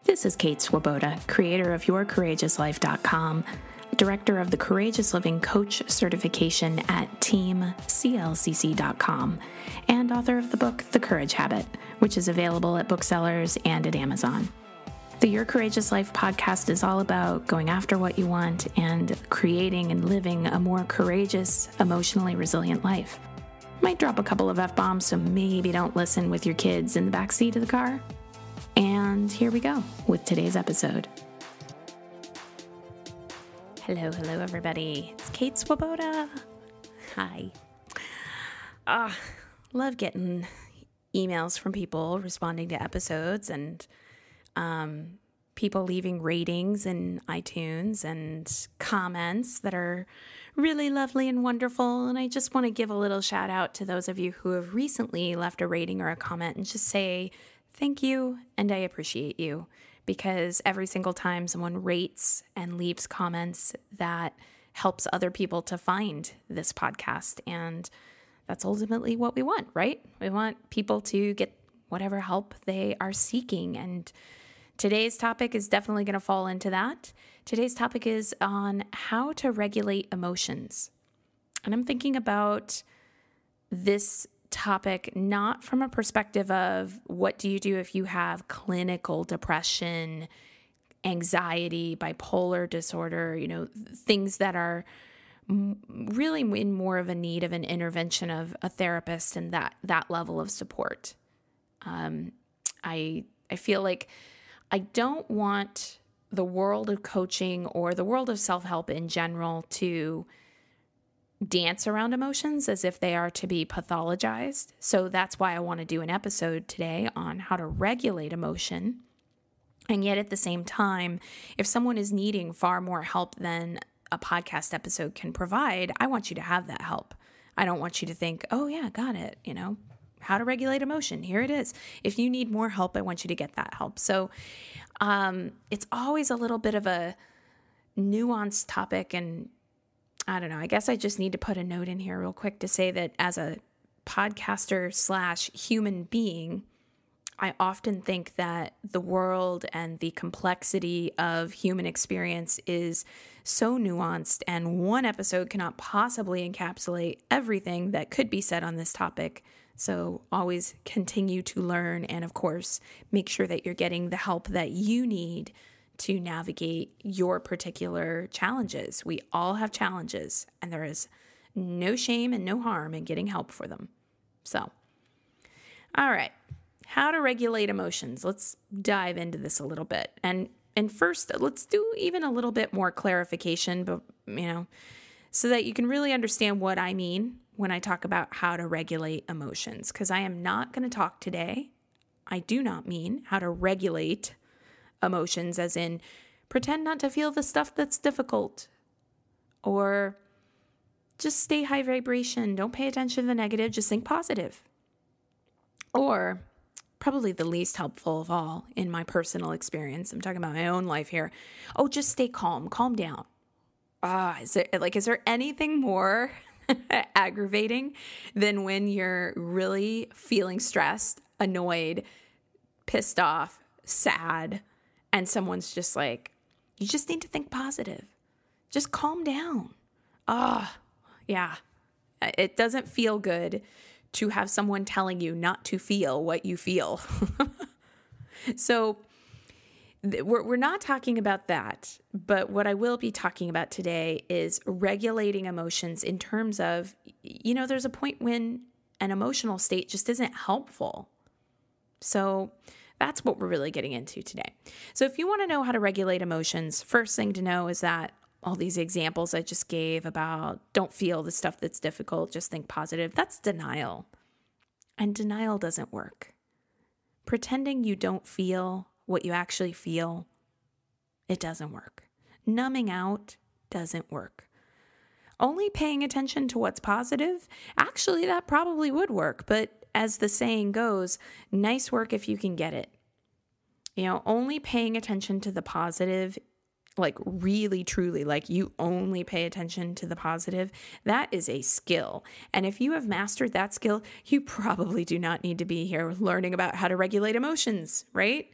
This is Kate Swoboda, creator of YourCourageousLife.com, director of the Courageous Living Coach certification at TeamCLCC.com, and author of the book, The Courage Habit, which is available at booksellers and at Amazon. The Your Courageous Life podcast is all about going after what you want and creating and living a more courageous, emotionally resilient life. Might drop a couple of F-bombs, so maybe don't listen with your kids in the backseat of the car. And here we go with today's episode. Hello, everybody. It's Kate Swoboda. Hi. Love getting emails from people responding to episodes and people leaving ratings in iTunes and comments that are really lovely and wonderful. And I just want to give a little shout out to those of you who have recently left a rating or a comment and just say thank you and I appreciate you, because every single time someone rates and leaves comments, that helps other people to find this podcast. And that's ultimately what we want, right? We want people to get whatever help they are seeking. And today's topic is definitely going to fall into that. Today's topic is on how to regulate emotions. And I'm thinking about this topic not from a perspective of what do you do if you have clinical depression, anxiety, bipolar disorder, things that are really in more of a need of an intervention of a therapist and that level of support. I feel like I don't want the world of coaching or the world of self-help in general to dance around emotions as if they are to be pathologized. So that's why I want to do an episode today on how to regulate emotion. And yet at the same time, if someone is needing far more help than a podcast episode can provide, I want you to have that help. I don't want you to think, oh yeah, got it. How to regulate emotion. Here it is. If you need more help, I want you to get that help. So it's always a little bit of a nuanced topic. And I don't know, I guess I just need to put a note in here real quick to say that as a podcaster / human being, I often think that the world and the complexity of human experience is so nuanced, and one episode cannot possibly encapsulate everything that could be said on this topic. So always continue to learn and, of course, make sure that you're getting the help that you need to navigate your particular challenges. We all have challenges, and there is no shame and no harm in getting help for them. So, all right, how to regulate emotions. Let's dive into this a little bit. And first, let's do even a little bit more clarification, but so that you can really understand what I mean when I talk about how to regulate emotions. Because I am not going to talk today. I do not mean how to regulate emotions as in pretend not to feel the stuff that's difficult, or just stay high vibration. Don't pay attention to the negative. Just think positive. Or probably the least helpful of all in my personal experience, I'm talking about my own life here. Oh, just stay calm. Calm down. Is there anything more aggravating than when you're really feeling stressed, annoyed, pissed off, sad, and someone's just like, you just need to think positive. Just calm down. Yeah. It doesn't feel good to have someone telling you not to feel what you feel. So we're not talking about that. But what I will be talking about today is regulating emotions in terms of, there's a point when an emotional state just isn't helpful. So that's what we're really getting into today. So if you want to know how to regulate emotions, first thing to know is that all these examples I just gave about don't feel the stuff that's difficult, just think positive, that's denial. And denial doesn't work. Pretending you don't feel what you actually feel, it doesn't work. Numbing out doesn't work. Only paying attention to what's positive, actually that probably would work, but as the saying goes, nice work if you can get it. Only paying attention to the positive, like really, truly, like you only pay attention to the positive, that is a skill. And if you have mastered that skill, you probably do not need to be here learning about how to regulate emotions, right?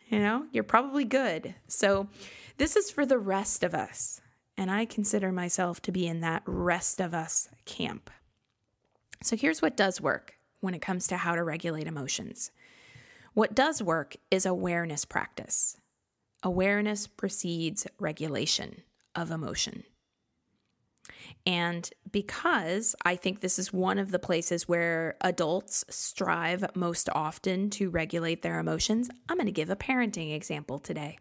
You're probably good. So this is for the rest of us. And I consider myself to be in that rest of us camp. So here's what does work when it comes to how to regulate emotions. What does work is awareness practice. Awareness precedes regulation of emotion. And because I think this is one of the places where adults strive most often to regulate their emotions, I'm going to give a parenting example today.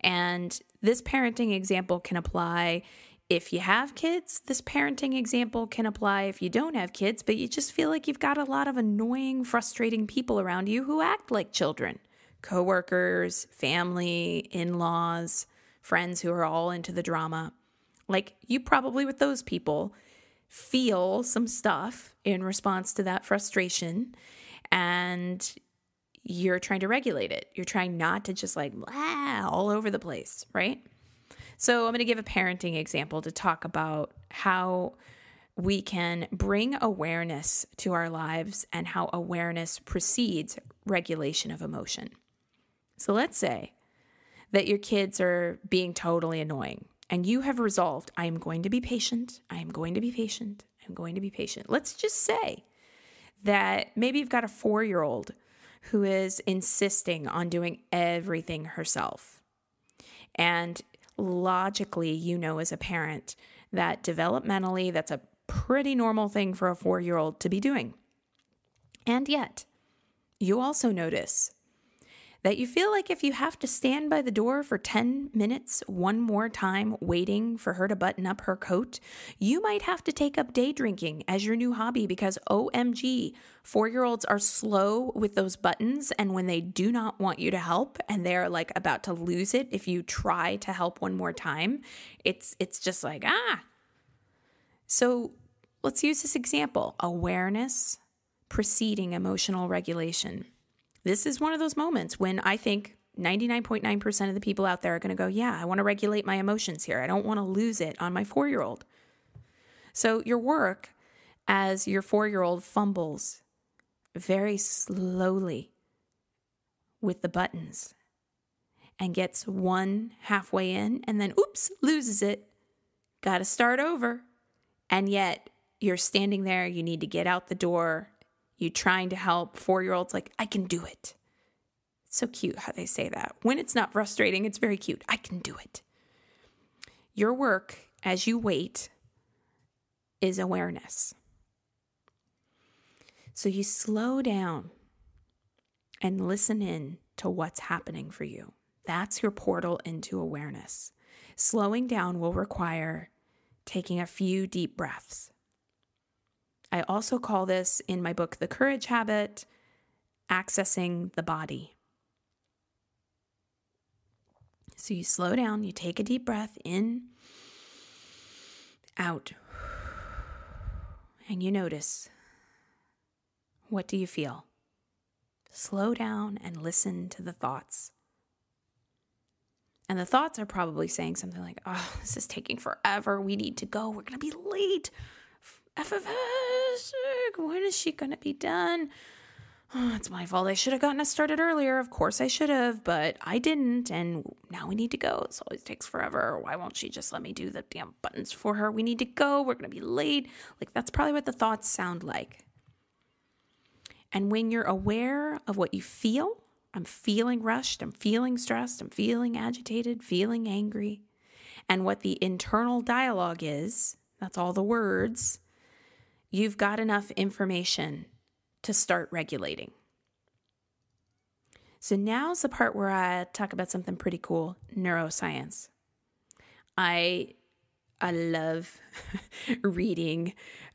And this parenting example can apply if you have kids. This parenting example can apply if you don't have kids, but you just feel like you've got a lot of annoying, frustrating people around you who act like children. Coworkers, family, in-laws, friends who are all into the drama. Like you probably with those people feel some stuff in response to that frustration, and you're trying to regulate it. You're trying not to just like blah, all over the place, right? So I'm going to give a parenting example to talk about how we can bring awareness to our lives and how awareness precedes regulation of emotion. So let's say that your kids are being totally annoying and you have resolved, I am going to be patient. I am going to be patient. I'm going to be patient. Let's just say that maybe you've got a 4-year-old who is insisting on doing everything herself. And logically, as a parent that developmentally, that's a pretty normal thing for a 4-year-old to be doing. And yet, you also notice that you feel like if you have to stand by the door for 10 minutes one more time waiting for her to button up her coat, you might have to take up day drinking as your new hobby because OMG, 4-year-olds are slow with those buttons, and when they do not want you to help and they're like about to lose it if you try to help one more time, it's just like, So let's use this example. Awareness preceding emotional regulation. This is one of those moments when I think 99.9% of the people out there are going to go, yeah, I want to regulate my emotions here. I don't want to lose it on my 4-year-old. So your work as your 4-year-old fumbles very slowly with the buttons and gets one halfway in and then, oops, loses it. Got to start over. And yet you're standing there. You need to get out the door. You trying to help. 4-year-olds like, I can do it. It's so cute how they say that. When it's not frustrating, it's very cute. I can do it. Your work as you wait is awareness. So you slow down and listen in to what's happening for you. That's your portal into awareness. Slowing down will require taking a few deep breaths. I also call this in my book, The Courage Habit, accessing the body. So you slow down, you take a deep breath in, out, and you notice, what do you feel? Slow down and listen to the thoughts. And the thoughts are probably saying something like, oh, this is taking forever. We need to go. We're going to be late. Ep56, when is she going to be done? Oh, it's my fault. I should have gotten us started earlier. Of course I should have, but I didn't. And now we need to go. It always takes forever. Why won't she just let me do the damn buttons for her? We need to go. We're going to be late. Like that's probably what the thoughts sound like. And when you're aware of what you feel, I'm feeling rushed, I'm feeling stressed, I'm feeling agitated, feeling angry, and what the internal dialogue is, that's all the words, you've got enough information to start regulating. So now's the part where I talk about something pretty cool, neuroscience. I love reading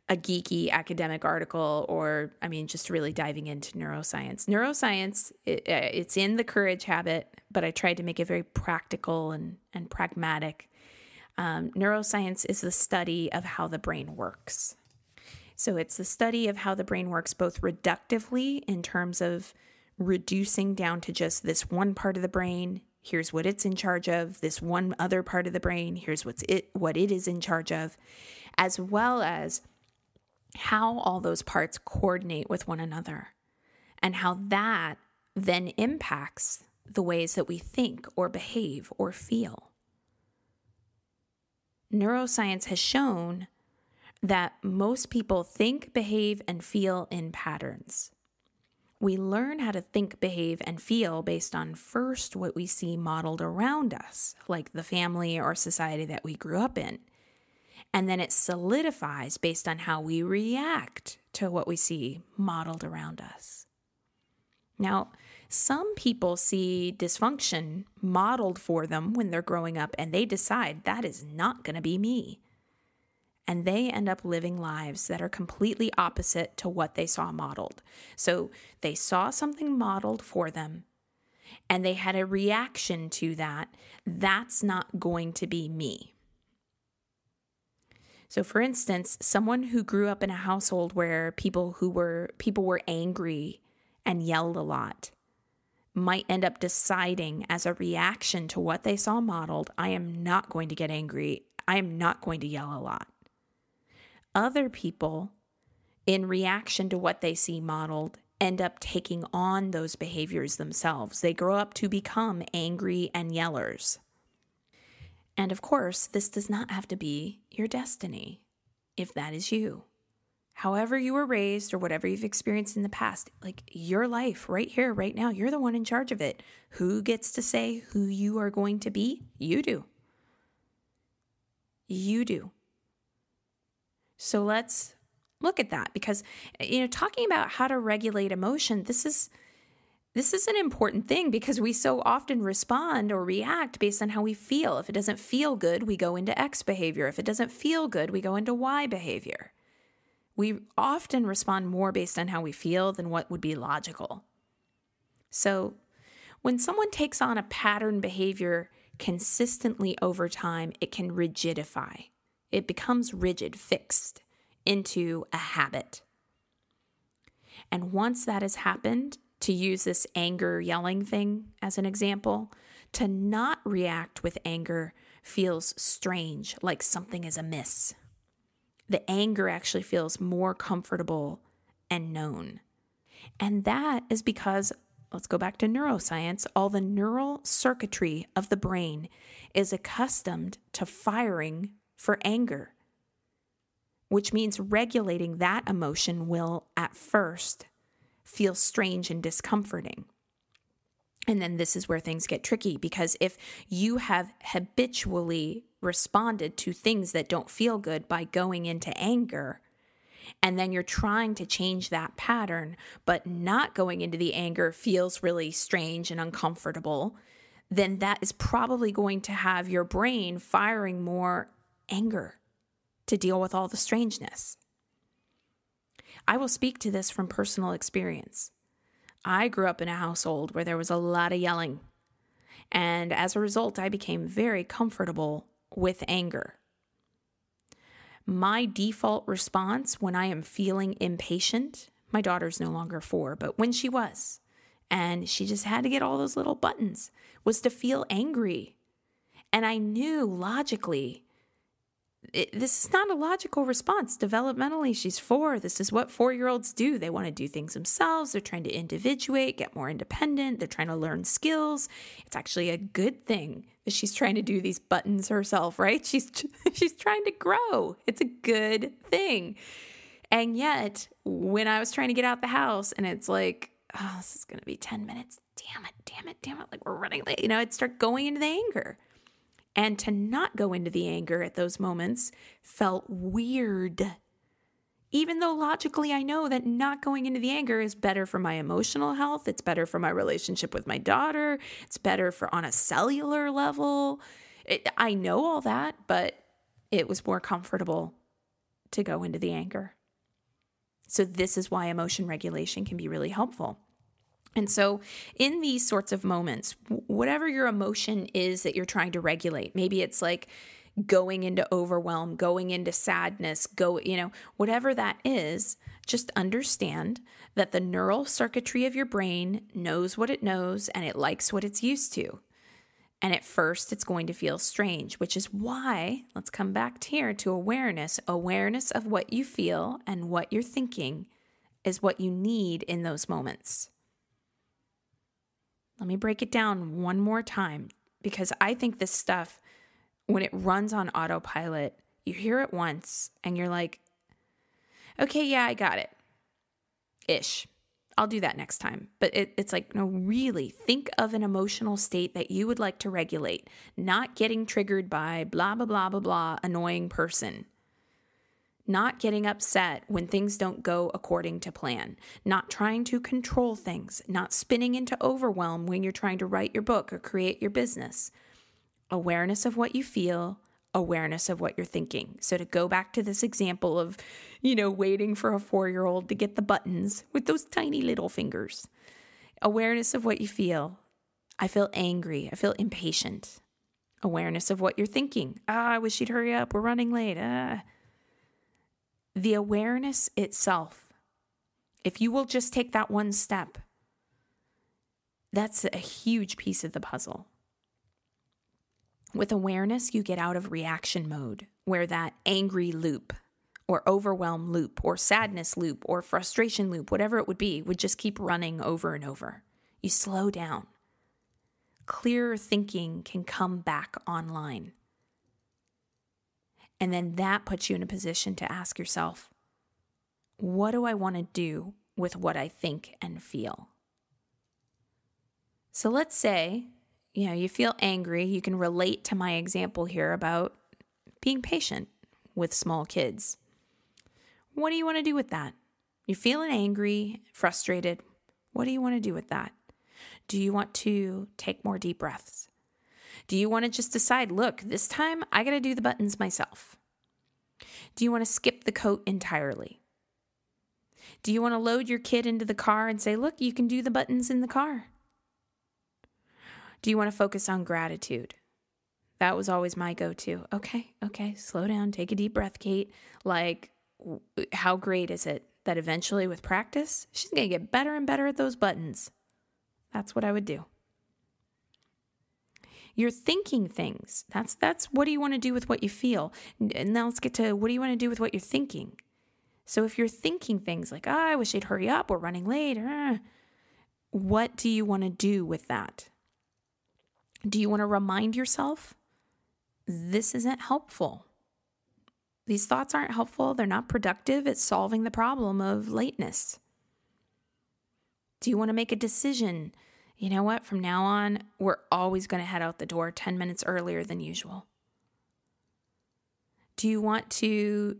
a geeky academic article or, just really diving into neuroscience. Neuroscience, it's in The Courage Habit, but I tried to make it very practical and pragmatic. Neuroscience is the study of how the brain works. So it's the study of how the brain works both reductively in terms of reducing down to just this one part of the brain. Here's what it's in charge of. This one other part of the brain. Here's what it is in charge of, as well as how all those parts coordinate with one another and how that then impacts the ways that we think or behave or feel. Neuroscience has shown that most people think, behave, and feel in patterns. We learn how to think, behave, and feel based on first what we see modeled around us, like the family or society that we grew up in. And then it solidifies based on how we react to what we see modeled around us. Now, some people see dysfunction modeled for them when they're growing up, and they decide that is not going to be me. And they end up living lives that are completely opposite to what they saw modeled. So they saw something modeled for them, and they had a reaction to that. That's not going to be me. So for instance, someone who grew up in a household where people were angry and yelled a lot might end up deciding as a reaction to what they saw modeled, I am not going to get angry. I am not going to yell a lot. Other people, in reaction to what they see modeled, end up taking on those behaviors themselves. They grow up to become angry and yellers. And of course, this does not have to be your destiny, if that is you. However you were raised or whatever you've experienced in the past, like your life right here, right now, you're the one in charge of it. Who gets to say who you are going to be? You do. You do. So let's look at that because, talking about how to regulate emotion, this is an important thing because we so often respond or react based on how we feel. If it doesn't feel good, we go into X behavior. If it doesn't feel good, we go into Y behavior. We often respond more based on how we feel than what would be logical. So when someone takes on a pattern behavior consistently over time, it can rigidify. It becomes rigid, fixed into a habit. And once that has happened, to use this anger yelling thing as an example, to not react with anger feels strange, like something is amiss. The anger actually feels more comfortable and known. And that is because, let's go back to neuroscience, all the neural circuitry of the brain is accustomed to firing for anger, which means regulating that emotion will, at first, feel strange and discomforting. And then this is where things get tricky, because if you have habitually responded to things that don't feel good by going into anger, and then you're trying to change that pattern, but not going into the anger feels really strange and uncomfortable, then that is probably going to have your brain firing more anger to deal with all the strangeness. I will speak to this from personal experience. I grew up in a household where there was a lot of yelling, and as a result, I became very comfortable with anger. My default response when I am feeling impatient, my daughter's no longer 4, but when she was, and she just had to get all those little buttons, was to feel angry. And I knew logically, this is not a logical response. Developmentally, she's 4. This is what 4-year-olds do. They want to do things themselves. They're trying to individuate, get more independent. They're trying to learn skills. It's actually a good thing that she's trying to do these buttons herself, right? She's trying to grow. It's a good thing. And yet, when I was trying to get out the house and it's like, oh, this is going to be 10 minutes. Damn it. Like we're running late. I'd start going into the anger. And to not go into the anger at those moments felt weird. Even though logically I know that not going into the anger is better for my emotional health. It's better for my relationship with my daughter. It's better for on a cellular level. I know all that, but it was more comfortable to go into the anger. So this is why emotion regulation can be really helpful. And so in these sorts of moments, whatever your emotion is that you're trying to regulate, maybe it's like going into overwhelm, going into sadness, whatever that is, just understand that the neural circuitry of your brain knows what it knows and it likes what it's used to. And at first it's going to feel strange, which is why, let's come back here to awareness. Awareness of what you feel and what you're thinking is what you need in those moments. Let me break it down one more time, because I think this stuff, when it runs on autopilot, you hear it once and you're like, okay, yeah, I got it. Ish. I'll do that next time. But it's like, no, really think of an emotional state that you would like to regulate, not getting triggered by blah, blah, blah, blah, blah, annoying person. Not getting upset when things don't go according to plan, not trying to control things, not spinning into overwhelm when you're trying to write your book or create your business. Awareness of what you feel, awareness of what you're thinking. So to go back to this example of, waiting for a 4-year-old to get the buttons with those tiny little fingers. Awareness of what you feel. I feel angry. I feel impatient. Awareness of what you're thinking. I wish you'd hurry up. We're running late. The awareness itself, if you will just take that one step, that's a huge piece of the puzzle. With awareness, you get out of reaction mode, where that angry loop or overwhelm loop or sadness loop or frustration loop, whatever it would be, would just keep running over and over. You slow down. Clearer thinking can come back online. And then that puts you in a position to ask yourself, what do I want to do with what I think and feel? So let's say, you feel angry. You can relate to my example here about being patient with small kids. What do you want to do with that? You're feeling angry, frustrated. What do you want to do with that? Do you want to take more deep breaths? Do you want to just decide, look, this time I got to do the buttons myself? Do you want to skip the coat entirely? Do you want to load your kid into the car and say, look, you can do the buttons in the car? Do you want to focus on gratitude? That was always my go-to. Okay, slow down, take a deep breath, Kate. Like, how great is it that eventually with practice, she's going to get better and better at those buttons? That's what I would do. You're thinking things. That's what do you want to do with what you feel? And now let's get to what do you want to do with what you're thinking? So if you're thinking things like, I wish they'd hurry up, we're running late. What do you want to do with that? Do you want to remind yourself, this isn't helpful? These thoughts aren't helpful. They're not productive at solving the problem of lateness. Do you want to make a decision? You know what? From now on, we're always going to head out the door 10 minutes earlier than usual. Do you want to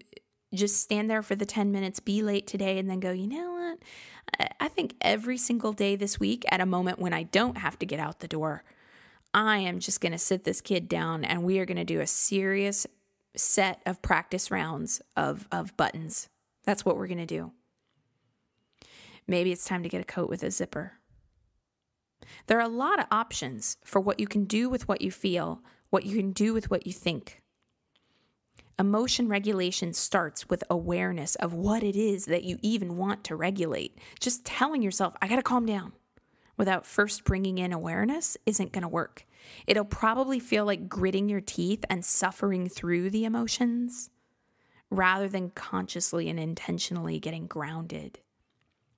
just stand there for the 10 minutes, be late today, and then go, you know what? I think every single day this week, at a moment when I don't have to get out the door, I am just going to sit this kid down and we are going to do a serious set of practice rounds of buttons. That's what we're going to do. Maybe it's time to get a coat with a zipper. There are a lot of options for what you can do with what you feel, what you can do with what you think. Emotion regulation starts with awareness of what it is that you even want to regulate. Just telling yourself, I got to calm down, without first bringing in awareness isn't going to work. It'll probably feel like gritting your teeth and suffering through the emotions rather than consciously and intentionally getting grounded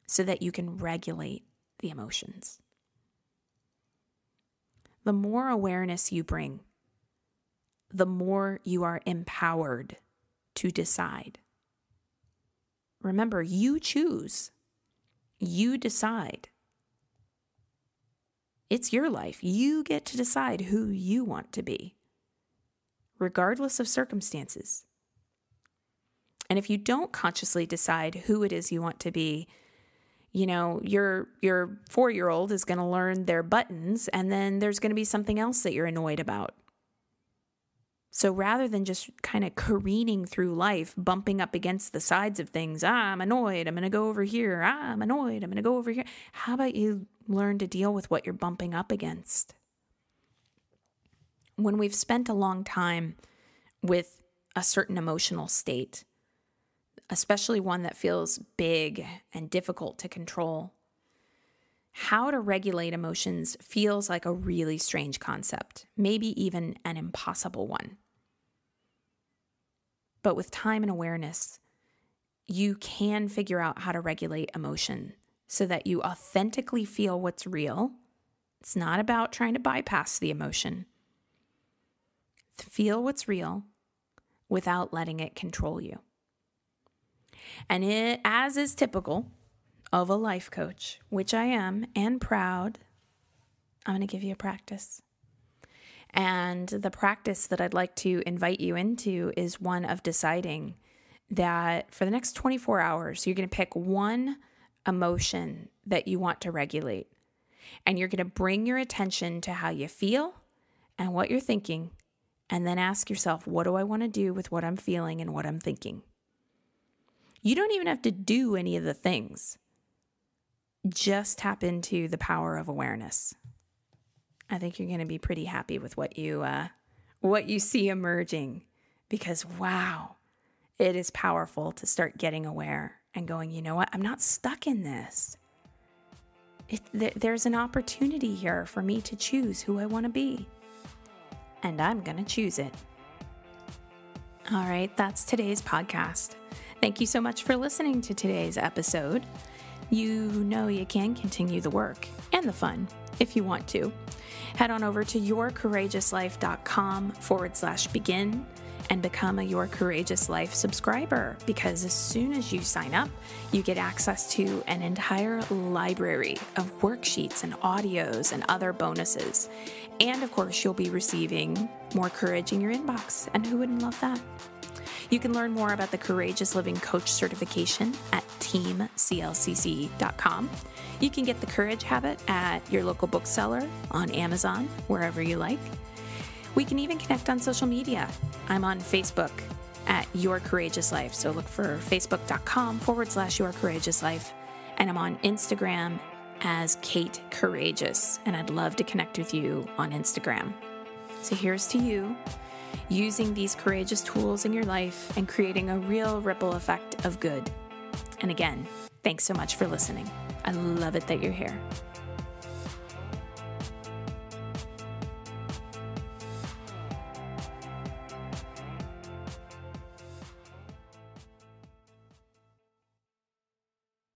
so that you can regulate the emotions. The more awareness you bring, the more you are empowered to decide. Remember, you choose. You decide. It's your life. You get to decide who you want to be, regardless of circumstances. And if you don't consciously decide who it is you want to be, your 4-year-old is going to learn their buttons, and then there's going to be something else that you're annoyed about. So rather than just kind of careening through life, bumping up against the sides of things, I'm annoyed, I'm going to go over here, I'm annoyed, I'm going to go over here. How about you learn to deal with what you're bumping up against? When we've spent a long time with a certain emotional state, especially one that feels big and difficult to control, how to regulate emotions feels like a really strange concept, maybe even an impossible one. But with time and awareness, you can figure out how to regulate emotion so that you authentically feel what's real, It's not about trying to bypass the emotion. Feel what's real without letting it control you. And as is typical of a life coach, which I am and proud, I'm going to give you a practice. And the practice that I'd like to invite you into is one of deciding that for the next 24 hours, you're going to pick one emotion that you want to regulate. And you're going to bring your attention to how you feel and what you're thinking. And then ask yourself, what do I want to do with what I'm feeling and what I'm thinking? You don't even have to do any of the things. Just tap into the power of awareness. I think you're going to be pretty happy with what you see emerging, because wow, it is powerful to start getting aware and going, you know what? I'm not stuck in this. There's an opportunity here for me to choose who I want to be. And I'm going to choose it. All right, that's today's podcast. Thank you so much for listening to today's episode. You know you can continue the work and the fun if you want to. Head on over to yourcourageouslife.com/begin and become a Your Courageous Life subscriber, because as soon as you sign up, you get access to an entire library of worksheets and audios and other bonuses. And of course, you'll be receiving more courage in your inbox. And who wouldn't love that? You can learn more about the Courageous Living Coach certification at teamclcc.com. You can get the Courage Habit at your local bookseller, on Amazon, wherever you like. We can even connect on social media. I'm on Facebook at Your Courageous Life. So look for facebook.com/Your Courageous Life. And I'm on Instagram as Kate Courageous. And I'd love to connect with you on Instagram. So here's to you using these courageous tools in your life and creating a real ripple effect of good. And again, thanks so much for listening. I love it that you're here.